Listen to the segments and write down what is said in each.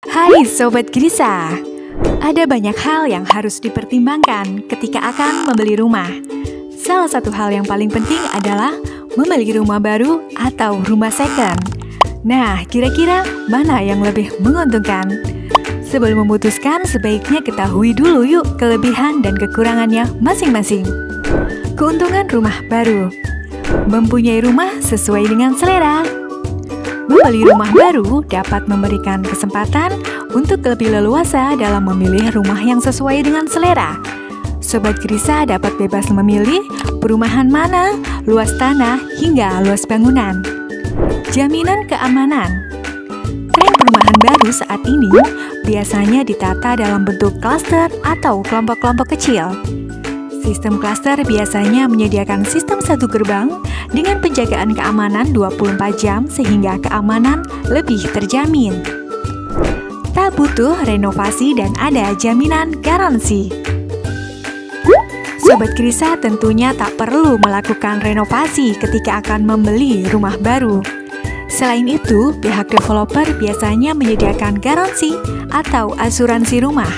Hai Sobat Grisa, ada banyak hal yang harus dipertimbangkan ketika akan membeli rumah. Salah satu hal yang paling penting adalah membeli rumah baru atau rumah second. Nah, kira-kira mana yang lebih menguntungkan? Sebelum memutuskan, sebaiknya ketahui dulu yuk kelebihan dan kekurangannya masing-masing. Keuntungan rumah baru: mempunyai rumah sesuai dengan selera. Membeli rumah baru dapat memberikan kesempatan untuk lebih leluasa dalam memilih rumah yang sesuai dengan selera. Sobat Grisa dapat bebas memilih perumahan mana, luas tanah, hingga luas bangunan. Jaminan keamanan: tren perumahan baru saat ini biasanya ditata dalam bentuk klaster atau kelompok-kelompok kecil. Sistem klaster biasanya menyediakan sistem satu gerbang dengan penjagaan keamanan 24 jam sehingga keamanan lebih terjamin. Tak butuh renovasi dan ada jaminan garansi. Sobat Grisa tentunya tak perlu melakukan renovasi ketika akan membeli rumah baru. Selain itu, pihak developer biasanya menyediakan garansi atau asuransi rumah.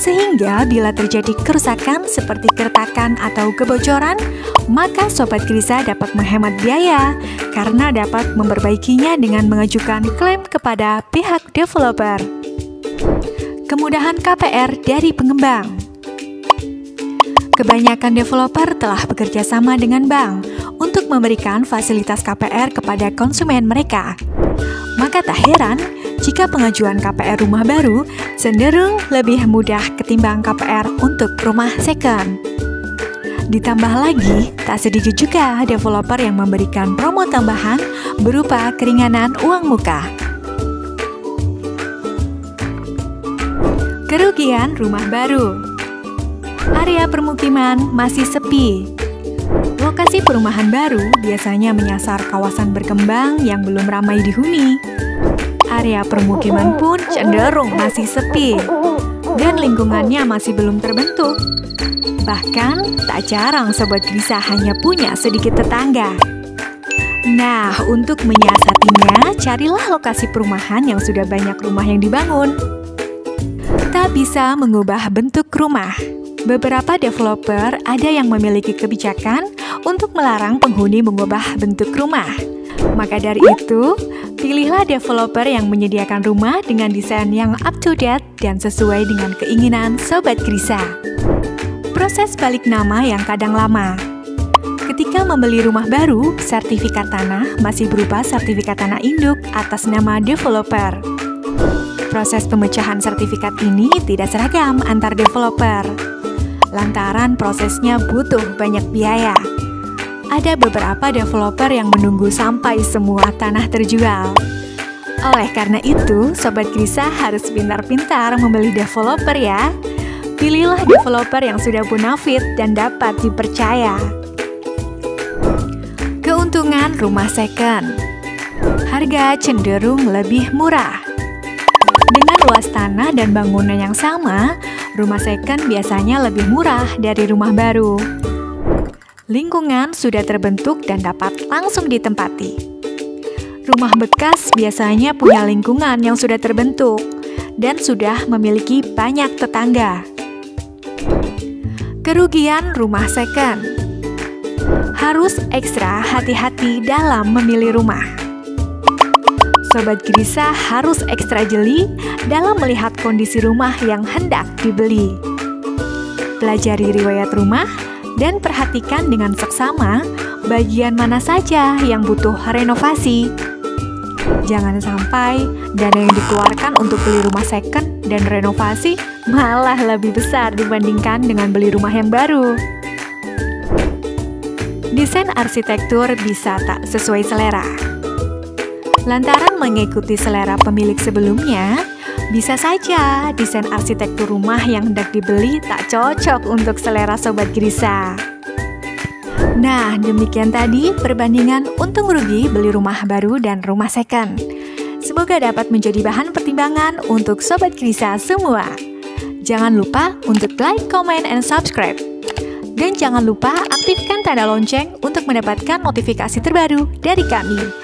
Sehingga bila terjadi kerusakan seperti keretakan atau kebocoran, maka Sobat Grisa dapat menghemat biaya karena dapat memperbaikinya dengan mengajukan klaim kepada pihak developer. Kemudahan KPR dari pengembang: kebanyakan developer telah bekerja sama dengan bank untuk memberikan fasilitas KPR kepada konsumen mereka. Maka tak heran jika pengajuan KPR rumah baru cenderung lebih mudah ketimbang KPR untuk rumah second. Ditambah lagi, tak sedikit juga developer yang memberikan promo tambahan berupa keringanan uang muka. Kerugian rumah baru: area permukiman masih sepi. Lokasi perumahan baru biasanya menyasar kawasan berkembang yang belum ramai dihuni. Area permukiman pun cenderung masih sepi dan lingkungannya masih belum terbentuk. Bahkan tak jarang Sobat Grisa hanya punya sedikit tetangga. Nah, untuk menyiasatinya, carilah lokasi perumahan yang sudah banyak rumah yang dibangun. Tak bisa mengubah bentuk rumah. Beberapa developer ada yang memiliki kebijakan untuk melarang penghuni mengubah bentuk rumah. Maka dari itu, pilihlah developer yang menyediakan rumah dengan desain yang up to date dan sesuai dengan keinginan Sobat Grisa. Proses balik nama yang kadang lama: ketika membeli rumah baru, sertifikat tanah masih berupa sertifikat tanah induk atas nama developer. Proses pemecahan sertifikat ini tidak seragam antar developer, lantaran prosesnya butuh banyak biaya. Ada beberapa developer yang menunggu sampai semua tanah terjual. Oleh karena itu, Sobat Grisa harus pintar-pintar membeli developer ya. Pilihlah developer yang sudah bonafit dan dapat dipercaya. Keuntungan rumah second: harga cenderung lebih murah. Dengan luas tanah dan bangunan yang sama, rumah second biasanya lebih murah dari rumah baru. Lingkungan sudah terbentuk dan dapat langsung ditempati. Rumah bekas biasanya punya lingkungan yang sudah terbentuk dan sudah memiliki banyak tetangga. Kerugian rumah second: harus ekstra hati-hati dalam memilih rumah. Sobat Grisa harus ekstra jeli dalam melihat kondisi rumah yang hendak dibeli. Pelajari riwayat rumah dan perhatikan dengan seksama bagian mana saja yang butuh renovasi. Jangan sampai dana yang dikeluarkan untuk beli rumah second dan renovasi malah lebih besar dibandingkan dengan beli rumah yang baru. Desain arsitektur bisa tak sesuai selera. Lantaran mengikuti selera pemilik sebelumnya, bisa saja desain arsitektur rumah yang hendak dibeli tak cocok untuk selera Sobat Grisa. Nah, demikian tadi perbandingan untung rugi beli rumah baru dan rumah second. Semoga dapat menjadi bahan pertimbangan untuk Sobat Grisa semua. Jangan lupa untuk like, comment, and subscribe. Dan jangan lupa aktifkan tanda lonceng untuk mendapatkan notifikasi terbaru dari kami.